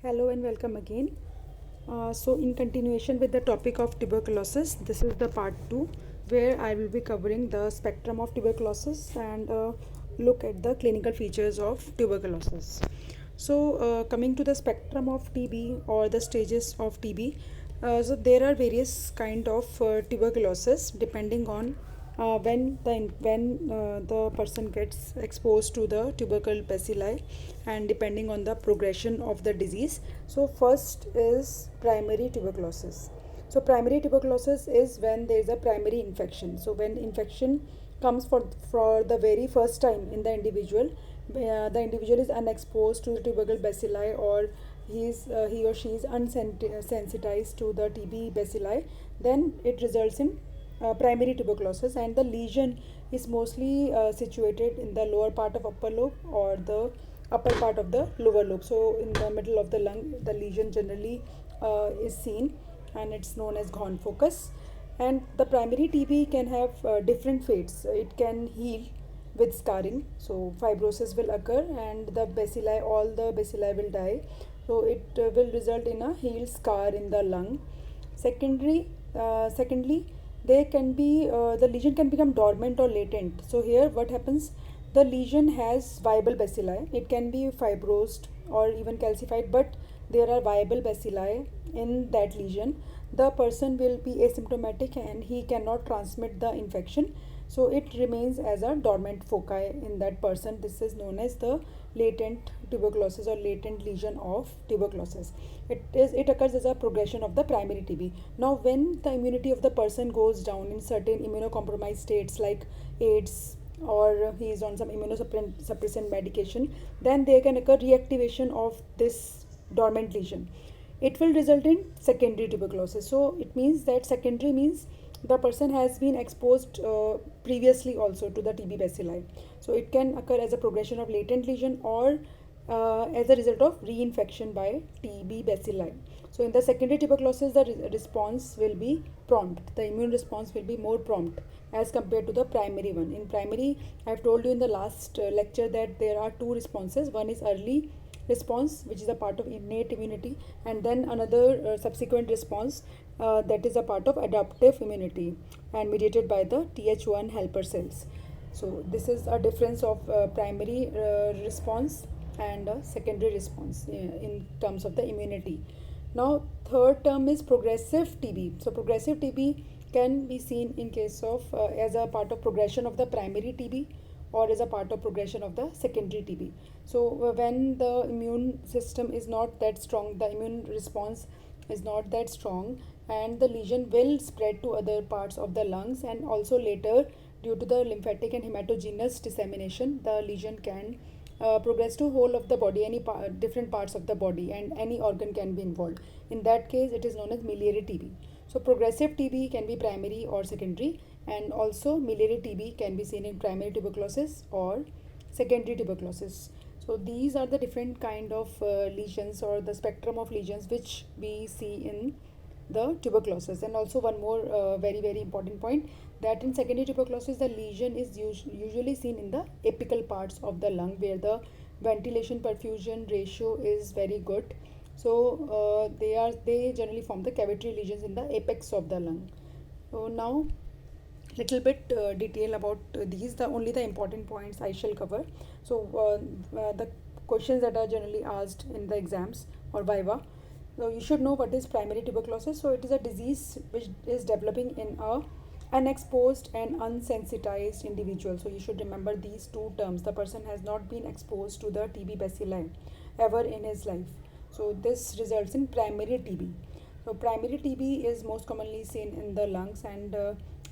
Hello and welcome again. In continuation with the topic of tuberculosis, this is the part 2 where I will be covering the spectrum of tuberculosis and look at the clinical features of tuberculosis. Coming to the spectrum of TB or the stages of TB, there are various kind of tuberculosis depending on when the person gets exposed to the tubercle bacilli and depending on the progression of the disease. So first is primary tuberculosis. So primary tuberculosis is when there is a primary infection. So when infection comes for the very first time in the individual, the individual is unexposed to the tubercle bacilli, or he or she is unsensitized to the TB bacilli, then it results in primary tuberculosis, and the lesion is mostly situated in the lower part of upper lobe or the upper part of the lower lobe. So in the middle of the lung, the lesion generally is seen, and it's known as Ghorn focus. And the primary TB can have different fates. It can heal with scarring, so fibrosis will occur and the bacilli, all the bacilli will die. So it will result in a healed scar in the lung. Secondly, they can be the lesion can become dormant or latent. So here what happens, the lesion has viable bacilli. It can be fibrosed or even calcified, but there are viable bacilli in that lesion. The person will be asymptomatic and he cannot transmit the infection, so it remains as a dormant foci in that person. This is known as the latent tuberculosis or latent lesion of tuberculosis. It occurs as a progression of the primary TB. Now when the immunity of the person goes down in certain immunocompromised states like AIDS, or he is on some immunosuppressant medication, then there can occur reactivation of this dormant lesion. It will result in secondary tuberculosis. So it means that secondary means the person has been exposed previously also to the TB bacilli. So it can occur as a progression of latent lesion or as a result of reinfection by TB bacilli. So in the secondary tuberculosis, the response will be prompt. The immune response will be more prompt as compared to the primary one. In primary, I have told you in the last lecture that there are two responses. One is early response, which is a part of innate immunity, and then another subsequent response that is a part of adaptive immunity and mediated by the Th1 helper cells. So this is a difference of primary response and a secondary response in terms of the immunity. Now third term is progressive TB. So progressive TB can be seen in case of as a part of progression of the primary TB or as a part of progression of the secondary TB. So when the immune system is not that strong, the immune response is not that strong, and the lesion will spread to other parts of the lungs, and also later due to the lymphatic and hematogenous dissemination, the lesion can progress to whole of the body, different parts of the body, and any organ can be involved. In that case, it is known as miliary TB. So progressive TB can be primary or secondary, and also miliary TB can be seen in primary tuberculosis or secondary tuberculosis. So these are the different kind of lesions or the spectrum of lesions which we see in the tuberculosis. And also one more very important point, that in secondary tuberculosis the lesion is usually seen in the apical parts of the lung where the ventilation perfusion ratio is very good. So they generally form the cavitary lesions in the apex of the lung. So now little bit detail about these, the only the important points I shall cover. So the questions that are generally asked in the exams or viva. So you should know what is primary tuberculosis. So it is a disease which is developing in a unexposed and unsensitized individual. So you should remember these two terms. The person has not been exposed to the TB bacilli ever in his life. So this results in primary TB. So primary TB is most commonly seen in the lungs, and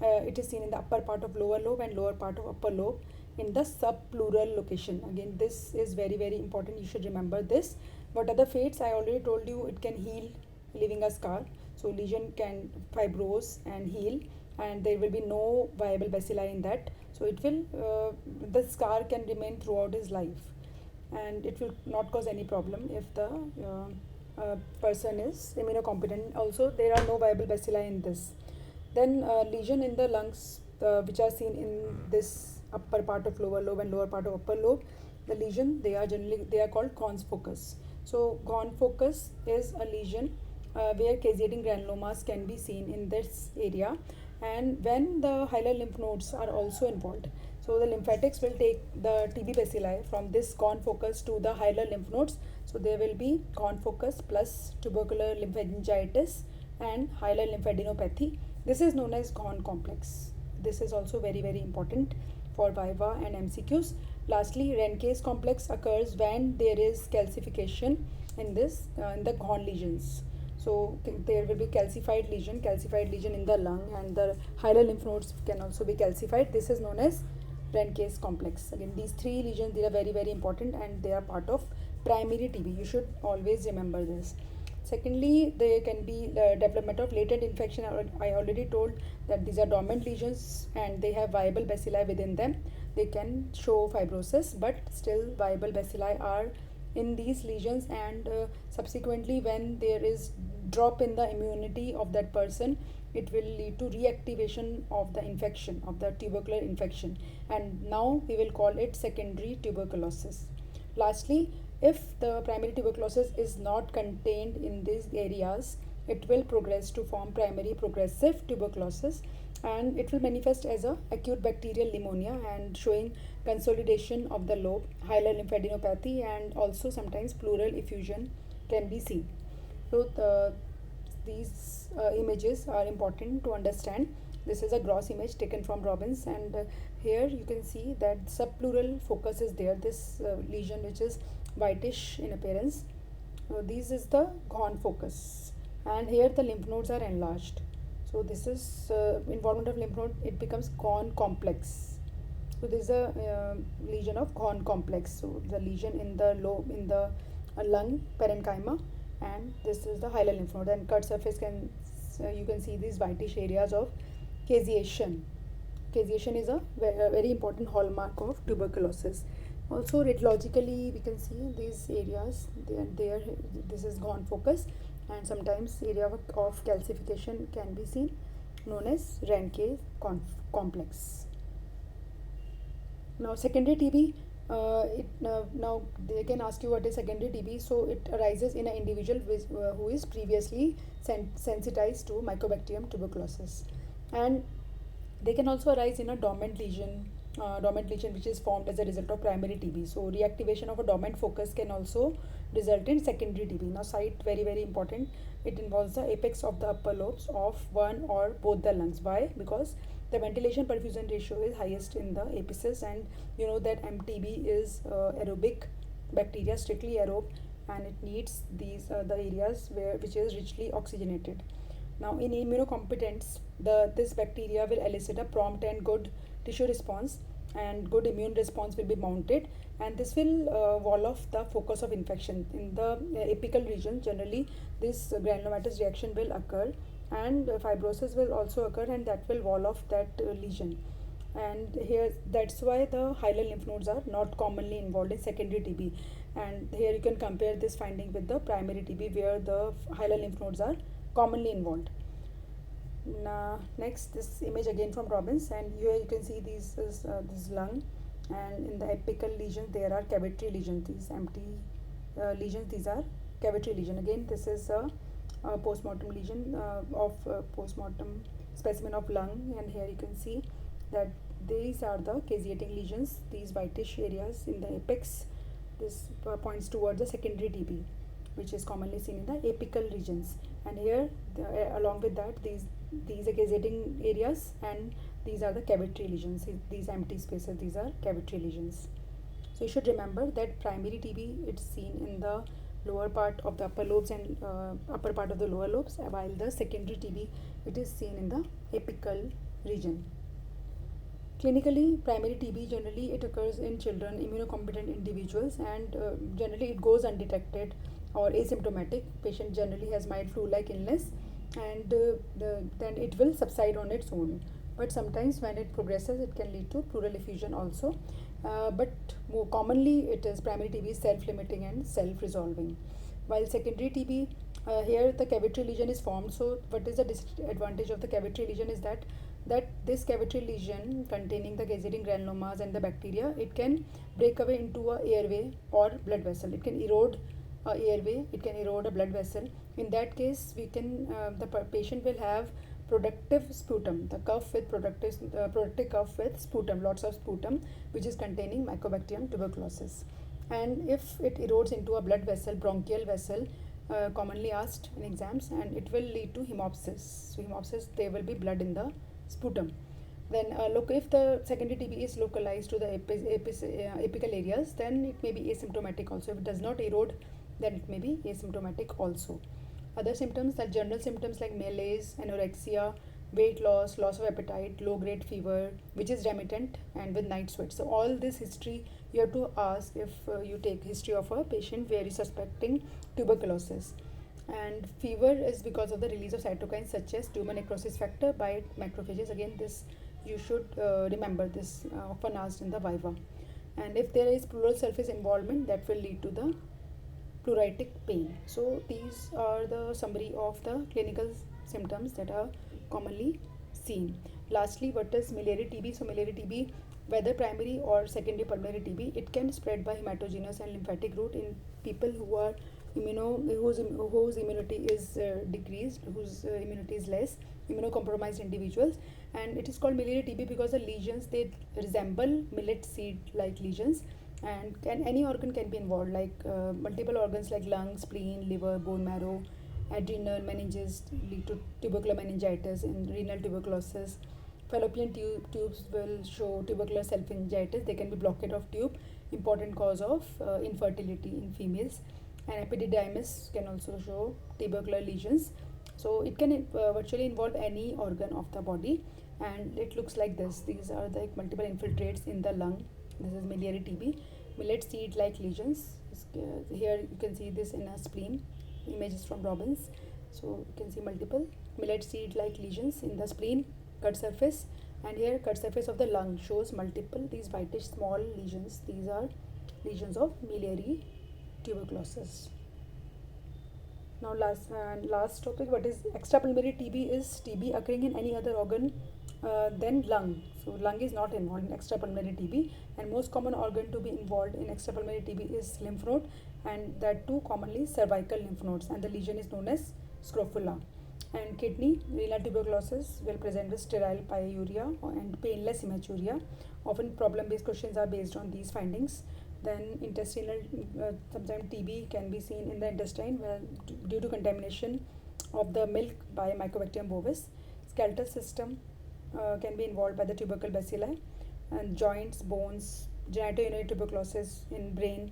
it is seen in the upper part of lower lobe and lower part of upper lobe in the subpleural location. Again, this is very important. You should remember this. What are the fates? I already told you, it can heal, leaving a scar. So lesion can fibrose and heal, and there will be no viable bacilli in that. So it will the scar can remain throughout his life, and it will not cause any problem if the person is immunocompetent. Also, there are no viable bacilli in this. Then lesion in the lungs, which are seen in this upper part of lower lobe and lower part of upper lobe, the lesion, they are called Ghorn's focus. So Gone focus is a lesion where caseating granulomas can be seen in this area, and when the hilar lymph nodes are also involved. So the lymphatics will take the TB bacilli from this Gone focus to the hilar lymph nodes. So there will be Gone focus plus tubercular lymphangitis and hilar lymphadenopathy. This is known as Gone complex. This is also very important for Viva and MCQs. Lastly, Rehnquist complex occurs when there is calcification in this in the Gone lesions. So there will be calcified lesion in the lung, and the hilar lymph nodes can also be calcified. This is known as Rehnquist complex. Again, these three lesions, they are very important, and they are part of primary TB. You should always remember this. Secondly, there can be development of latent infection. I already told that these are dormant lesions and they have viable bacilli within them. They can show fibrosis, but still viable bacilli are in these lesions, and subsequently when there is drop in the immunity of that person, it will lead to reactivation of the infection, of the tubercular infection, and now we will call it secondary tuberculosis. Lastly, if the primary tuberculosis is not contained in these areas, it will progress to form primary progressive tuberculosis, and it will manifest as a acute bacterial pneumonia and showing consolidation of the lobe, hilar lymphadenopathy, and also sometimes pleural effusion can be seen. So these images are important to understand. This is a gross image taken from Robbins, and here you can see that subpleural focus is there. This lesion, which is whitish in appearance, this is the Gone focus, and here the lymph nodes are enlarged. So this is involvement of lymph node. It becomes Gone complex. So this is a lesion of Gone complex. So the lesion in the lobe, in the lung parenchyma, and this is the hilar lymph node. And cut surface can you can see these whitish areas of caseation. Caseation is a very important hallmark of tuberculosis. Also radiologically we can see these areas. There this is Gone focus, and sometimes area of calcification can be seen, known as Rehnquist complex. Now secondary TB, now they can ask you what is secondary TB. So it arises in an individual who is previously sensitized to Mycobacterium tuberculosis, and they can also arise in a dormant lesion which is formed as a result of primary TB. So reactivation of a dormant focus can also result in secondary TB. Now site, very important. It involves the apex of the upper lobes of one or both the lungs. Why? Because the ventilation perfusion ratio is highest in the apices, and you know that MTB is aerobic bacteria, strictly aerobe, and it needs these the areas which is richly oxygenated. Now in immunocompetence, this bacteria will elicit a prompt and good tissue response, and good immune response will be mounted, and this will wall off the focus of infection. In the apical region, generally this granulomatous reaction will occur, and fibrosis will also occur, and that will wall off that lesion. And here, that's why the hilar lymph nodes are not commonly involved in secondary TB. And here you can compare this finding with the primary TB, where the hilar lymph nodes are commonly involved. Now, next, this image again from Robbins, and here you can see this lung, and in the apical lesion there are cavitary lesions. These empty lesions, these are cavitary lesion. Again, this is a postmortem lesion of postmortem specimen of lung, and here you can see that these are the caseating lesions, these whitish areas in the apex. This points towards the secondary TB, which is commonly seen in the apical regions. And here along with that, these are caseating areas, and these are the cavitary lesions. These empty spaces, these are cavitary lesions. So you should remember that primary TB, it's seen in the lower part of the upper lobes and upper part of the lower lobes, while the secondary TB, it is seen in the apical region. Clinically, primary TB, generally it occurs in children, immunocompetent individuals, and generally it goes undetected or asymptomatic. Patient generally has mild flu-like illness, and then it will subside on its own. But sometimes when it progresses, it can lead to pleural effusion also. But more commonly, it is primary TB is self-limiting and self-resolving. While secondary TB, here the cavitary lesion is formed. So what is the disadvantage of the cavitary lesion is that this cavitary lesion containing the caseating granulomas and the bacteria, it can break away into a airway or blood vessel. It can erode airway, it can erode a blood vessel. In that case, we can the patient will have productive sputum, the cuff with productive cuff with sputum, lots of sputum, which is containing Mycobacterium tuberculosis. And if it erodes into a blood vessel, bronchial vessel, commonly asked in exams, and it will lead to hemopsis. So hemopsis, there will be blood in the sputum. Then look, if the secondary TB is localized to the apical areas, then it may be asymptomatic also. If it does not erode, then it may be asymptomatic also. Other symptoms, the general symptoms like malaise, anorexia, weight loss, loss of appetite, low grade fever, which is remittent and with night sweats. So all this history you have to ask if you take history of a patient where you're suspecting tuberculosis. And fever is because of the release of cytokines such as tumor necrosis factor by macrophages. Again, this you should remember this, often asked in the viva. And if there is pleural surface involvement, that will lead to the pleuritic pain. So these are the summary of the clinical symptoms that are commonly seen. Lastly, what is miliary TB? So miliary TB, whether primary or secondary pulmonary TB, it can spread by hematogenous and lymphatic route in people who are whose immunity is decreased, whose immunity is less, immunocompromised individuals. And it is called miliary TB because the lesions, they resemble millet seed like lesions, and any organ can be involved, like multiple organs like lungs, spleen, liver, bone marrow, adrenal, meninges lead to tubercular meningitis and renal tuberculosis. Fallopian tubes will show tubercular self-meningitis. They can be blockade of tube, important cause of infertility in females. And epididymis can also show tubercular lesions. So it can virtually involve any organ of the body, and it looks like this. These are the multiple infiltrates in the lung. This is miliary TB. Millet seed like lesions. Here you can see this in a spleen. Images from Robbins. So you can see multiple millet seed like lesions in the spleen, cut surface, and here cut surface of the lung shows multiple these whitish small lesions. These are lesions of miliary tuberculosis. Now last topic, what is extrapulmonary TB? Is TB occurring in any other organ than lung. So lung is not involved in extrapulmonary TB, and most common organ to be involved in extrapulmonary TB is lymph node, and that too commonly cervical lymph nodes, and the lesion is known as scrofula. And kidney, renal tuberculosis will present with sterile pyuria and painless hematuria. Often problem-based questions are based on these findings. Then intestinal, sometimes TB can be seen in the intestine where due to contamination of the milk by Mycobacterium bovis. Skeletal system can be involved by the tubercle bacilli, and joints, bones, genitourinary tuberculosis in brain,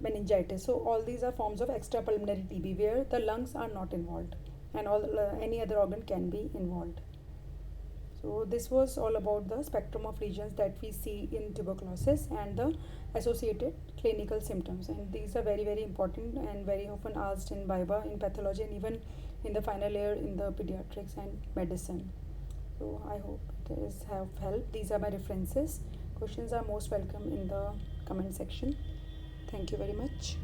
meningitis. So all these are forms of extrapulmonary TB where the lungs are not involved, and any other organ can be involved. So this was all about the spectrum of lesions that we see in tuberculosis and the associated clinical symptoms, and these are very important and very often asked in viva, in pathology, and even in the final year in the pediatrics and medicine. So I hope it is have helped. These are my references. Questions are most welcome in the comment section. Thank you very much.